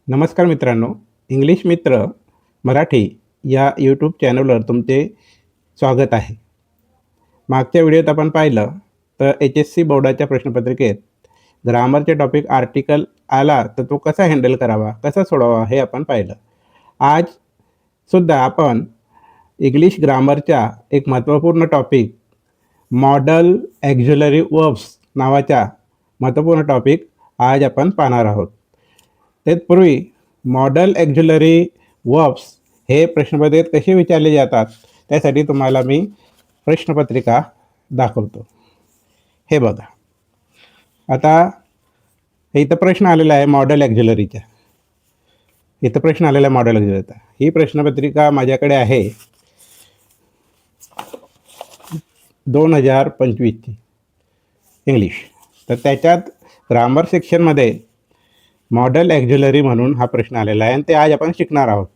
नमस्कार मित्रांनो, इंग्लिश मित्र मराठी या यूट्यूब चॅनलवर तुमचे स्वागत आहे. मागच्या व्हिडिओत आपण पाहिलं तर HSC बोर्डाच्या प्रश्नपत्रिकेत ग्रामरचे टॉपिक आर्टिकल आला तर तो कसा हँडल करावा, कसा सोडवावा हे आपण पाहिलं. आजसुद्धा आपण इंग्लिश ग्रामरच्या एक महत्त्वपूर्ण टॉपिक मॉडल ॲक्झिलरी वर्ब्स नावाचा महत्त्वपूर्ण टॉपिक आज आपण पाहणार आहोत. तत्पूर्वी मॉडल ॲक्झिलरी वर्ब्स हे प्रश्नपत्रिकेत कसे विचारले जातात त्यासाठी तुम्हाला मी प्रश्नपत्रिका दाखवतो. हे बघा, आता इथं प्रश्न आलेला आहे मॉडल ॲक्झिलरीचा. इथं प्रश्न आलेला आहे मॉडल ॲक्झिलरीचा. ही प्रश्नपत्रिका माझ्याकडे आहे 2025ची इंग्लिश. तर त्याच्यात ग्रामर सेक्शनमध्ये मॉडल ॲक्झिलरी म्हणून हा प्रश्न आलेला आहे आणि ते आज आपण शिकणार आहोत.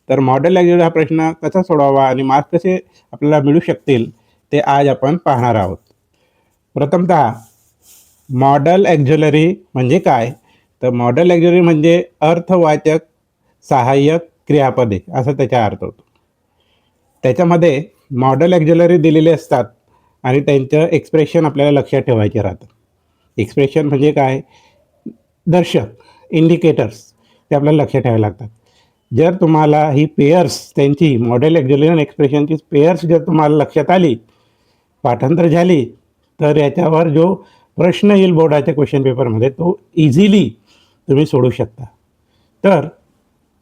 तर मॉडल ॲक्झिलरी हा प्रश्न कसा सोडवावा आणि मार्क्स कसे आपल्याला मिळू शकतील ते आज आपण पाहणार आहोत. प्रथमतः मॉडल ॲक्झिलरी म्हणजे काय, तर मॉडल ॲक्झिलरी म्हणजे अर्थवाचक सहाय्यक क्रियापदे असा त्याचा अर्थ होतो. त्याच्यामध्ये मॉडल ॲक्झिलरी दिलेले असतात आणि त्यांचं एक्सप्रेशन आपल्याला लक्षात ठेवायचे राहतं. एक्सप्रेशन म्हणजे काय, दर्शक, इंडिकेटर्स ते आपल्याला लक्षात ठेवावे लागतात. जर तुम्हाला ही पेयर्स त्यांची मॉडेल ॲक्झिलरी आणि एक्सप्रेशनची पेयर्स जर तुम्हाला लक्षात आली, पाठांतर झाली, तर याच्यावर जो प्रश्न येईल बोर्डाच्या क्वेश्चन पेपरमध्ये तो इझिली तुम्ही सोडू शकता. तर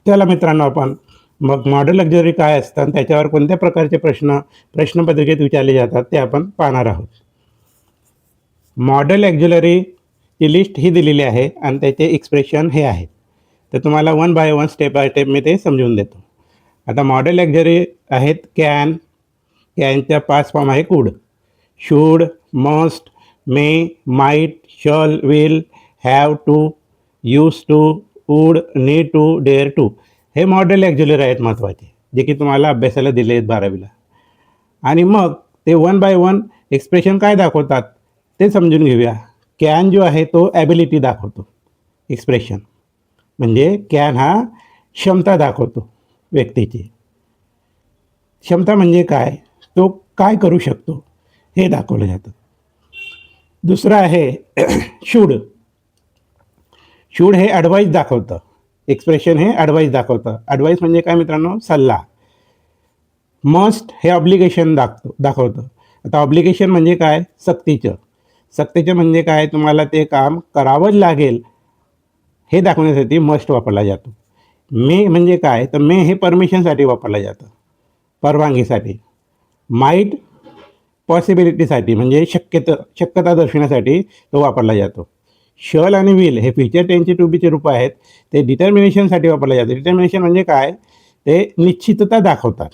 चला मित्रांनो, आपण मग मॉडेल ॲक्झिलरी काय असतं आणि त्याच्यावर कोणत्या प्रकारचे प्रश्नपत्रिकेत विचारले जातात ते आपण पाहणार आहोत. मॉडेल ॲक्झिलरीची लिस्ट ही दिलेली आहे आणि त्याचे एक्सप्रेशन हे आहेत. तर तुम्हाला one by one step by step मी ते समजून देतो. आता मॉडेल ॲक्झिलरी आहेत कॅनच्या पाच फॉर्म आहे could, should, must, may, might, shall, will, have to, use to, would, need to, dare to. हे मॉडेल ॲक्झिलरी आहेत महत्त्वाचे, जे की तुम्हाला अभ्यासाला दिले आहेत 12वीला. आणि मग ते वन बाय वन एक्सप्रेशन काय दाखवतात ते समजून घेऊया. कॅन जो आहे तो ॲबिलिटी दाखवतो. एक्सप्रेशन म्हणजे कॅन हा क्षमता दाखवतो व्यक्तीची. क्षमता म्हणजे काय, तो काय करू शकतो हे दाखवलं जातं. दुसरं आहे शूड. शूड हे ॲडवाईस दाखवतं. एक्सप्रेशन हे ॲडवाईस दाखवतं. ॲडवाईस म्हणजे काय मित्रांनो, सल्ला. मस्ट हे ऑब्लिगेशन दाखवतं. आता ऑब्लिगेशन म्हणजे काय, सक्तीचं म्हणजे काय, तुम्हाला ते काम करावंच लागेल हे दाखवण्यासाठी मस्ट वापरला जातो. मे म्हणजे काय, तर मे हे परमिशनसाठी वापरलं जातं, परवानगीसाठी. माईट पॉसिबिलिटीसाठी म्हणजे शक्यता दर्शवण्यासाठी तो वापरला जातो. शल आणि विल हे फ्युचर टेन्सचे टू बीचे रूप आहेत, ते डिटर्मिनेशनसाठी वापरले जाते. डिटर्मिनेशन म्हणजे काय, ते निश्चितता दाखवतात,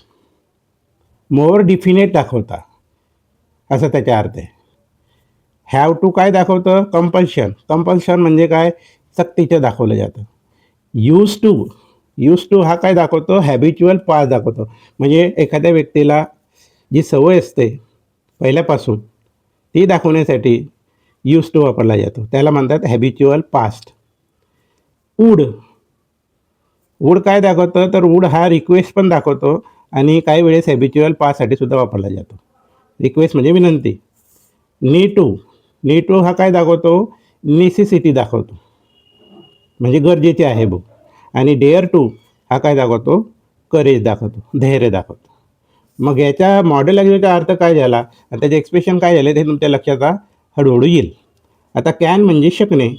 मोर डिफिनेट दाखवतात असं त्याचा अर्थ आहे. हॅव टू काय दाखवतं, कंपल्शन म्हणजे काय, सक्तीचं दाखवलं जातं. यूज टू हा काय दाखवतो, हॅबिच्युअल पास दाखवतो. म्हणजे एखाद्या व्यक्तीला जी सवय असते पहिल्यापासून ती दाखवण्यासाठी यूज टू वापरला जातो, त्याला म्हणतात हॅबिच्युअल पास्ट. वूड काय दाखवतं, तर वूड हा रिक्वेस्ट पण दाखवतो आणि काही वेळेस हॅबिच्युअल पाससाठी सुद्धा वापरला जातो. रिक्वेस्ट म्हणजे विनंती. नीड टू हा काय दाखवतो, नेसेसिटी दाखवतो म्हणजे गरजेचे आहे बुक. आणि डेअर टू हा काय दाखवतो, करेज दाखवतो, धैर्य दाखवतो. मग याच्या मॉडेल ॲक्झिलरीचा अर्थ काय झाला आणि त्याचे एक्सप्रेशन काय झाले ते तुमच्या लक्षात हळूहळू येईल. आता कॅन म्हणजे शकणे,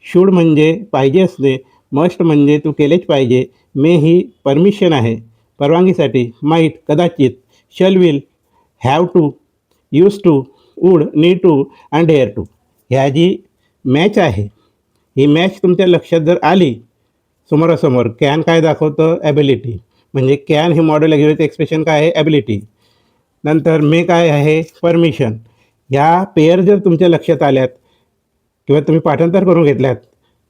शूड म्हणजे पाहिजे असणे, मस्ट म्हणजे तू केलेच पाहिजे, मे ही परमिशन आहे परवानगीसाठी, माईट कदाचित, shall will, have to, use to, would, need to आणि डेअर टू. ह्या जी मॅच आहे ही मॅच तुमच्या लक्षात जर आली समोरासमोर, कॅन काय दाखवतं, ॲबिलिटी. म्हणजे कॅन हे मॉडेल ॲक्झिलरीचं एक्सप्रेशन काय आहे, ॲबिलिटी. नंतर मे काय आहे, परमिशन. ह्या पेयर जर तुमच्या लक्षात आल्यात किंवा तुम्ही पाठांतर करून घेतल्यात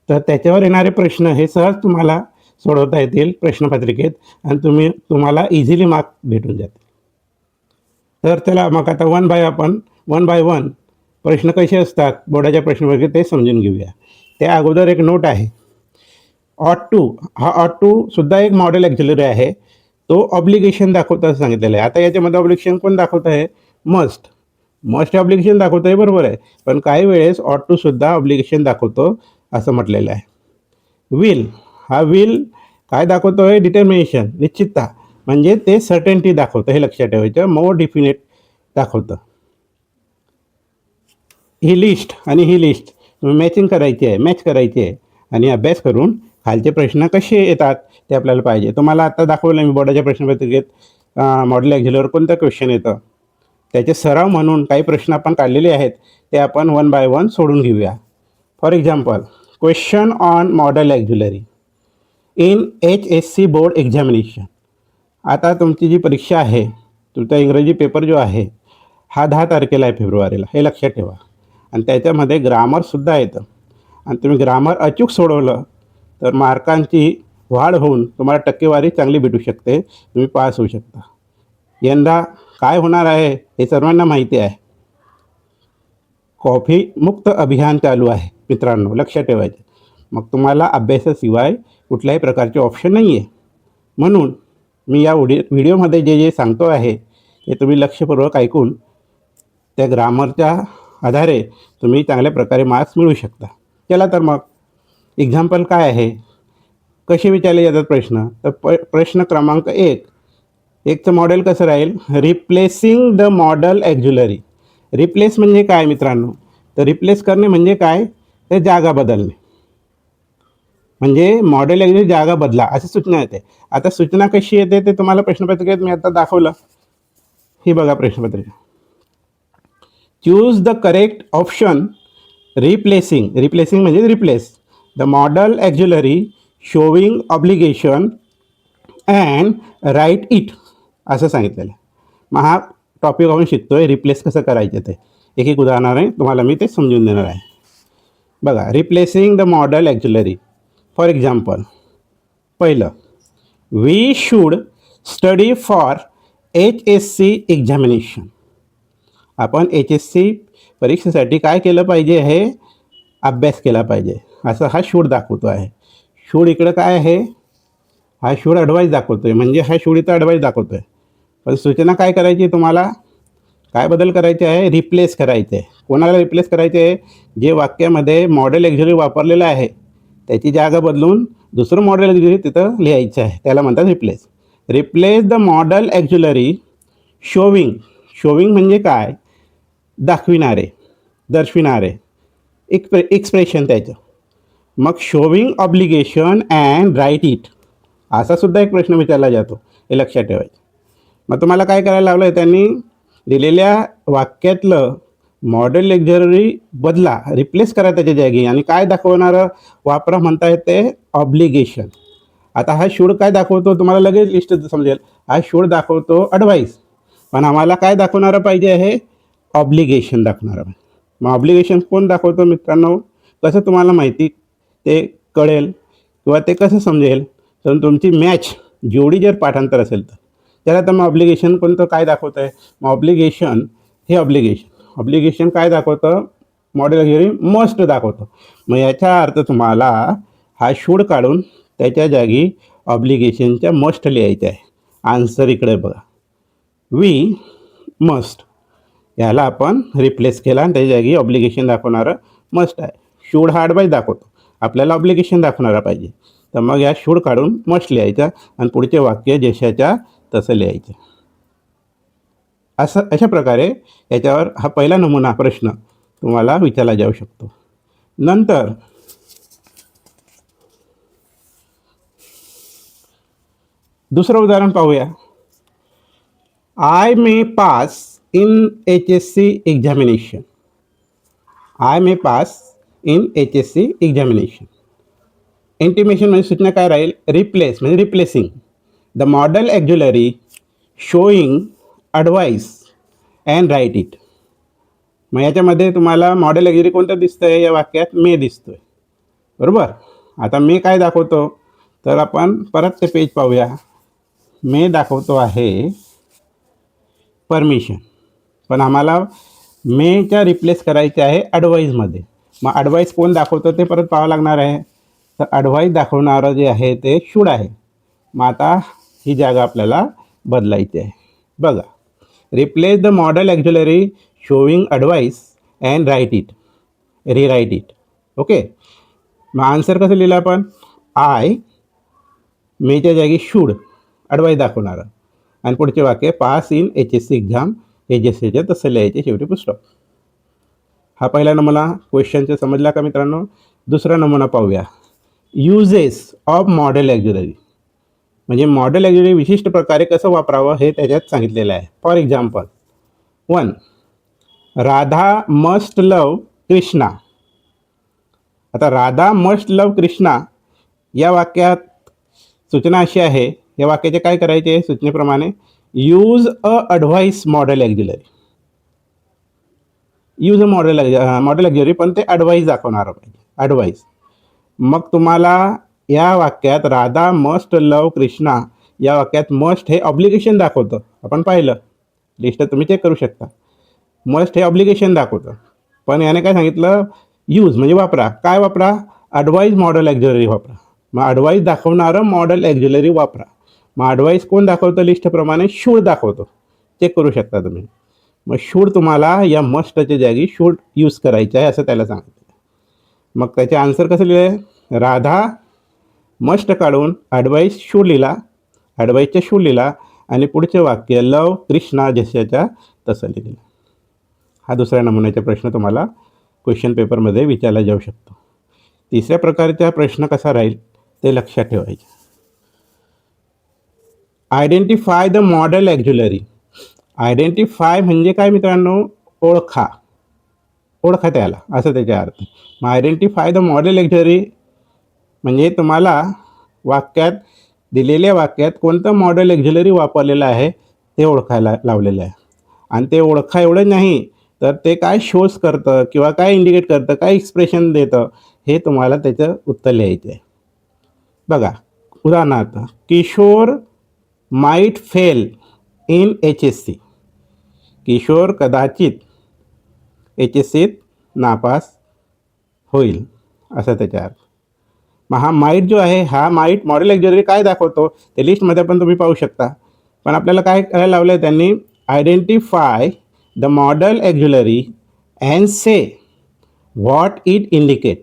तर त्याच्यावर येणारे प्रश्न हे सहज तुम्हाला सोडवता येतील प्रश्नपत्रिकेत आणि तुम्हाला इझिली मार्क भेटून जातील. तर चला मग आता वन बाय वन प्रश्न कसे असतात बोर्डाच्या प्रश्नपत्रिकेत ते समजून घेऊया. त्या अगोदर एक नोट आहे, ऑट टू, हा ऑट टू सुद्धा एक मॉडेल ॲक्झिलरी आहे. तो ऑब्लिगेशन दाखवतो असं सांगितलेलं आहे. आता याच्यामध्ये ऑब्लिगेशन कोण दाखवत आहे? मस्ट. मस्ट ऑब्लिगेशन दाखवत आहे, बरोबर आहे. पण काही वेळेस ऑट टू सुद्धा ऑब्लिगेशन दाखवतो असं म्हटलेलं आहे. विल, हा विल काय दाखवतो आहे? डिटर्मिनेशन, निश्चितता. म्हणजे ते सर्टेनिटी दाखवतं, हे लक्षात ठेवायचं. मोर डिफिनेट दाखवतं. ही लिस्ट आणि ही लिस्ट मॅचिंग करायची आहे, मॅच करायची आहे. आणि अभ्यास करून खालचे प्रश्न कसे येतात ते आपल्याला पाहिजे. तुम्हाला आता दाखवलं मी बोर्डाच्या प्रश्नपत्रिकेत मॉडेल ॲक्झिलरीवर कोणतं क्वेश्चन येतं. त्याचे सराव म्हणून काही प्रश्न आपण काढलेले आहेत, ते आपण वन बाय वन सोडून घेऊया. For example, question on model auxiliary in HSC board examination. आता तुमची जी परीक्षा आहे, तुमचा इंग्रजी पेपर जो आहे हा 10 तारखेला आहे फेब्रुवारीला, हे लक्षात ठेवा. आणि त्याच्यामध्ये ग्रामरसुद्धा येतं. आणि तुम्ही ग्रामर अचूक सोडवलं तर मार्कांची वाढ होऊन तुम्हाला टक्केवारी चांगली भेटू शकते, तुम्ही पास होऊ शकता. यंदा काय होणार आहे हे सर्वांना माहिती आहे. कॉफी मुक्त अभियान चालू आहे मित्रांनो, लक्षात ठेवायचं. मग तुम्हाला अभ्यासाशिवाय कुठल्याही प्रकारचे ऑप्शन नाही आहे. म्हणून मी या व्हिडिओमध्ये जे जे सांगतो आहे ते तुम्ही लक्षपूर्वक ऐकून त्या ग्रामरच्या आधारे तुम्ही चांगल्या प्रकारे मार्क्स मिळवू शकता. चला तर मग एक्झाम्पल काय आहे, कसे विचारले जातात प्रश्न. तर प्रश्न क्रमांक 1चं मॉडेल कसं राहील? Replacing the model auxiliary. Replace म्हणजे काय मित्रांनो? तर रिप्लेस करणे म्हणजे काय? ते जागा बदलणे. म्हणजे मॉडेल ॲक्झिलरी जागा बदला अशी सूचना येते. आता सूचना कशी येते ते तुम्हाला प्रश्नपत्रिकेत मी आता दाखवलं. ही बघा प्रश्नपत्रिका. Choose the correct option. Replacing, replacing म्हणजे replace the model auxiliary showing obligation and write it असं सांगितलेलं आहे. मग हा टॉपिक आपण शिकतो आहे रिप्लेस कसं करायचं ते. एक एक उदाहरणाने तुम्हाला मी ते समजून देणार आहे. बघा, replacing the model auxiliary. For example, पहिलं, we should study for HSC examination. आपण HSC परीक्षेसाठी काय केलं पाहिजे? हे अभ्यास केला पाहिजे असं हा शूड दाखवतो आहे. शूड इकडं काय आहे? हा शूड ॲडवाईस दाखवतो आहे, म्हणजे हा शूड इथं ॲडवाईस दाखवतो आहे. पण सूचना काय करायची तुम्हाला? काय बदल करायचे आहे? रिप्लेस करायचे आहे. कोणाला रिप्लेस करायचे आहे? जे वाक्यामध्ये मॉडेल ॲक्झिलरी वापरलेलं आहे त्याची जागा बदलून दुसरं मॉडेल ॲक्झिलरी तिथं लिहायचं आहे, त्याला म्हणतात replace. Replace the model auxiliary showing. Showing म्हणजे काय? दाखविणारे, दर्शविणारे, एक्सप्रेशन त्याचं. मग showing obligation and write it असा सुद्धा एक प्रश्न विचारला जातो, हे लक्षात ठेवायचं. मग तुम्हाला काय करायला लावलं आहे? त्यांनी दिलेल्या वाक्यातलं मॉडेल ॲक्झिलरी बदला, रिप्लेस करा त्याच्या जागी. आणि काय दाखवणारं वापरा म्हणता येते? ऑब्लिगेशन. आता हा शूड काय दाखवतो? तुम्हाला लगेच लिस्ट समजेल. हा शूड दाखवतो ॲडवाईस, पण आम्हाला काय दाखवणारं पाहिजे आहे? ऑब्लिगेशन दाखवणारं. मग ऑब्लिगेशन कोण दाखवतो मित्रांनो? कसं तुम्हाला माहिती ते कळेल किंवा ते कसं समजेल? तर तुमची मॅच जेवढी जर पाठांतर असेल तर त्याला तर मग ऑब्लिगेशन कोणतं काय दाखवतं आहे? मग ऑब्लिगेशन हे ऑब्लिगेशन काय दाखवतं? मॉडेल ॲक्झिलरी मस्ट दाखवतं. मग याचा अर्थ तुम्हाला हा शूड काढून त्याच्या जागी ऑब्लिगेशनच्या मस्ट लिहायचं आहे. आन्सर इकडे बघा, वी मस्ट. याला आपण रिप्लेस केला आणि त्याच्या जागी ऑब्लिगेशन दाखवणारं मस्ट आहे. शूड हा ॲडवाईस दाखवतो, आपल्याला ऑब्लिगेशन दाखवणारा पाहिजे. तर मग या शूड काढून मस्ट लिहायचं आणि पुढचे वाक्य जशाच्या तसं लिहायचं. अशा प्रकारे याच्यावर हा पहिला नमुना प्रश्न तुम्हाला विचारला जाऊ शकतो. नंतर दुसरं उदाहरण पाहूया. I may pass in HSC examination. I may pass in HSC examination. Intimation म्हणजे सूचना काय राहील? रिप्लेस म्हणजे replacing the model auxiliary showing advice and write it. मग याच्यामध्ये तुम्हाला मॉडेल ॲक्झिलरी कोणतं दिसतं आहे? या वाक्यात मे दिसतो आहे, बरोबर. आता मे काय दाखवतो? तर आपण परत ते पेज पाहूया. मे दाखवतो आहे परमिशन, पण आम्हाला मेच्या रिप्लेस करायचे आहे ॲडवाईजमध्ये. मग ॲडवाईस कोण दाखवतं ते परत पाहावं लागणार आहे. तर ॲडव्हाइस दाखवणारं जे आहे ते शूड आहे. मग आता ही जागा आपल्याला बदलायची आहे. बघा, replace the model auxiliary showing advice and write it, rewrite it. Okay, मग आन्सर कसं लिहिलं आपण? आय, मेच्या जागी शूड, ॲडवाइस दाखवणारं, आणि पुढचे वाक्य पास इन HSC एक्झाम, हे जसेच्या तसं लिहायचे शेवटी पुस्तक. हा पहिला नमुना क्वेश्चनचा समजला का मित्रांनो? दुसरा नमुना पाहूया. युजेस ऑफ मॉडेल ॲक्झिलरी, म्हणजे मॉडेल ॲक्झिलरी विशिष्ट प्रकारे कसं वापरावं हे त्याच्यात सांगितलेलं आहे. फॉर एक्झाम्पल 1, राधा मस्ट लव कृष्णा. आता राधा मस्ट लव कृष्णा या वाक्यात सूचना अशी आहे, या वाक्याचे काय करायचे? सूचनेप्रमाणे use a advice modal auxiliary. Use a modal auxiliary, पण ते ॲडव्हाइस दाखवणार पाहिजे, ॲडव्हाइस. मग तुम्हाला या वाक्यात राधा मस्ट लव कृष्णा या वाक्यात मस्ट हे ऑब्लिगेशन दाखवतं. आपण पाहिलं, लिस्ट तुम्ही चेक करू शकता. मस्ट हे ऑब्लिगेशन दाखवतं, पण याने काय सांगितलं? यूज म्हणजे वापरा. काय वापरा? ॲडव्हाइस मॉडेल ॲक्झिलरी वापरा. मग ॲडव्हाइस दाखवणारं मॉडेल ॲक्झिलरी वापरा. मग ॲडव्हाइस कोण दाखवतं? लिस्टप्रमाणे शूड दाखवतो. चेक करू शकता तुम्ही. मग शूड तुम्हाला या मस्टच्या जागी शूड यूज करायचं आहे असं त्याला सांगितलं. मग त्याचे आन्सर कसं लिहिले? राधा मस्ट काढून ॲडवाइस शूड लिहिला, ॲडवाइसच्या शूड लिहिला, आणि पुढचे वाक्य लव कृष्णा जशाच्या तसं लिहिलं. हा दुसऱ्या नमुन्याचा प्रश्न तुम्हाला क्वेश्चन पेपरमध्ये विचारला जाऊ शकतो. तिसऱ्या प्रकारचा प्रश्न कसा राहील ते लक्षात ठेवायचे. Identify the model auxiliary. Identify म्हणजे काय मित्रांनो? ओळखा, ओळखा त्याला, असं त्याचा अर्थ. मग आयडेंटिफाय द मॉडेल ॲक्झिलरी म्हणजे तुम्हाला वाक्यात, दिलेल्या वाक्यात कोणतं मॉडेल ॲक्झिलरी वापरलेलं आहे ते ओळखायला लावलेलं आहे. आणि ते ओळखा एवढं नाही, तर ते काय शोज करतं किंवा काय इंडिकेट करतं, काय एक्सप्रेशन देतं, हे तुम्हाला त्याचं उत्तर लिहायचं आहे. बघा, उदाहरणार्थ Kishore might fail in HSC. Kishore कदाचित HSCत नापास होईल, असं त्याच्या अर्थ. मग हा माईट जो आहे, हा माईट मॉडेल ॲक्झिलरी काय दाखवतो ते लिस्टमध्ये पण तुम्ही पाहू शकता. पण आपल्याला काय करायला लावलं आहे त्यांनी? Identify the model auxiliary and say what it indicate.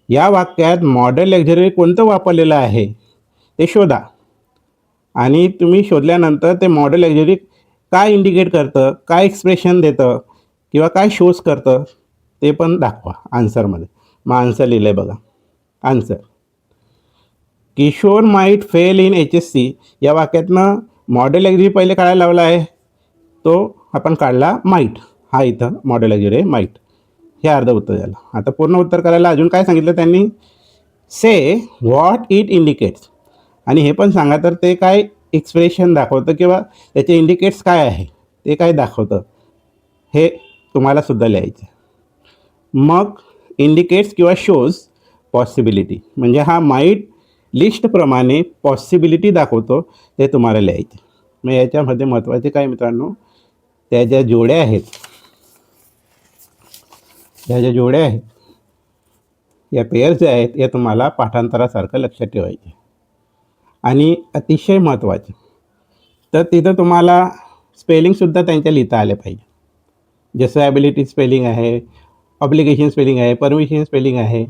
या वाक्यात मॉडेल ॲक्झिलरी कोणतं वापरलेलं आहे ते शोधा, आणि तुम्ही शोधल्यानंतर ते मॉडेल ॲक्झिलरी काय इंडिकेट करतं, काय एक्सप्रेशन देतं किंवा काय शोज करतं ते पण दाखवा आन्सरमध्ये. मग आन्सर लिहिलं आहे बघा. Answer Kishore might fail in HSC या वाक्यातनं मॉडेल ॲक्झिलरी पहिले काढायला लावला आहे, तो आपण काढला माईट. हा इथं मॉडेल ॲक्झिलरी माईट, हे अर्ध उत्तर झालं. आता पूर्ण उत्तर करायला अजून काय सांगितलं त्यांनी? से व्हॉट इट इंडिकेट्स. आणि हे पण सांगा तर ते काय एक्सप्रेशन दाखवतं किंवा त्याचे इंडिकेट्स काय आहे ते काय दाखवतं, हे तुम्हाला सुद्धा लिहायचं. मग इंडिकेट्स किंवा शोज पॉसिबिलिटी, म्हणजे हा माईट लिस्टप्रमाणे पॉसिबिलिटी दाखवतो, ते तुम्हाला लिहायचं. मग याच्यामध्ये महत्त्वाचे काय मित्रांनो? त्या ज्या जोड्या आहेत, ह्या ज्या जोड्या आहेत, या पेअर्स ज्या आहेत, या तुम्हाला पाठांतरासारखं लक्षात ठेवायचे. आणि अतिशय महत्त्वाचे तर तिथं तुम्हाला स्पेलिंगसुद्धा त्यांच्या लिहिता आले पाहिजे. जसं ॲबिलिटी स्पेलिंग आहे, ऑब्लिगेशन स्पेलिंग आहे, परमिशन स्पेलिंग आहे,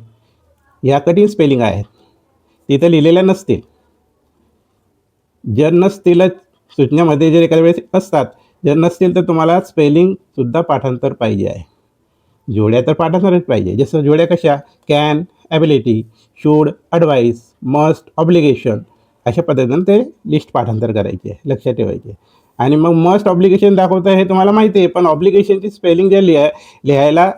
या कठीण स्पेलिंग आहेत, तिथं लिहिलेल्या नसतील. जर नसतीलच, सूचनेमध्ये जर एखाद्या वेळेस असतात, जर नसतील तर तुम्हाला स्पेलिंगसुद्धा पाठांतर पाहिजे आहे. जोड्या तर पाठांतरच पाहिजे. जसं जोड्या कशा? Can, ability, should, advice, must, obligation, अशा पद्धतीनं ते लिस्ट पाठांतर करायची आहे, लक्षात ठेवायचे. आणि मग मस्ट ऑब्लिगेशन दाखवतं हे तुम्हाला माहिती आहे, पण ऑब्लिगेशनची स्पेलिंग जर लिहायला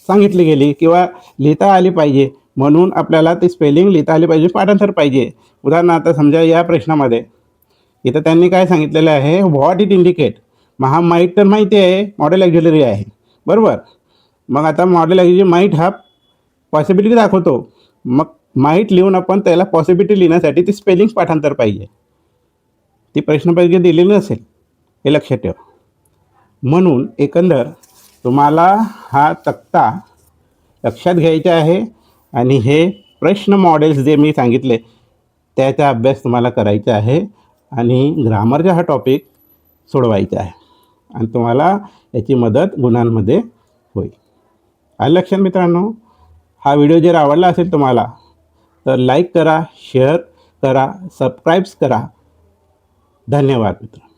सांगितली गेली किंवा लिहिता आली पाहिजे, म्हणून आपल्याला ती स्पेलिंग लिहिता आली पाहिजे, पाठांतर पाहिजे. उदाहरणार्थ समजा या प्रश्नामध्ये इथं त्यांनी काय सांगितलेलं आहे? What it indicate. मग हा माईट तर माहिती आहे, मॉडेल ॲक्झिलरी आहे, बरोबर. मग आता मॉडेल ॲक्झिलरी माईट हा पॉसिबिलिटी दाखवतो. मग माईट लिहून आपण त्याला पॉसिबिलिटी लिहिण्यासाठी ती स्पेलिंग पाठांतर पाहिजे, ती प्रश्नपत्रिकेत दिलेली नसेल, हे लक्षात ठेवा. म्हणून एकंदर तुम्हाला हा तक्ता लक्षात घ्यायचा आहे आणि हे प्रश्न मॉडेल्स जे मी सांगितले त्याचा अभ्यास तुम्हाला करायचा आहे आणि ग्रामरचा हा टॉपिक सोडवायचा आहे आणि तुम्हाला याची मदत गुणांमध्ये होईल. आलं लक्षात मित्रांनो? हा व्हिडिओ जर आवडला असेल तुम्हाला तर लाईक करा, शेअर करा, सबस्क्राईब्स करा. धन्यवाद मित्रांनो.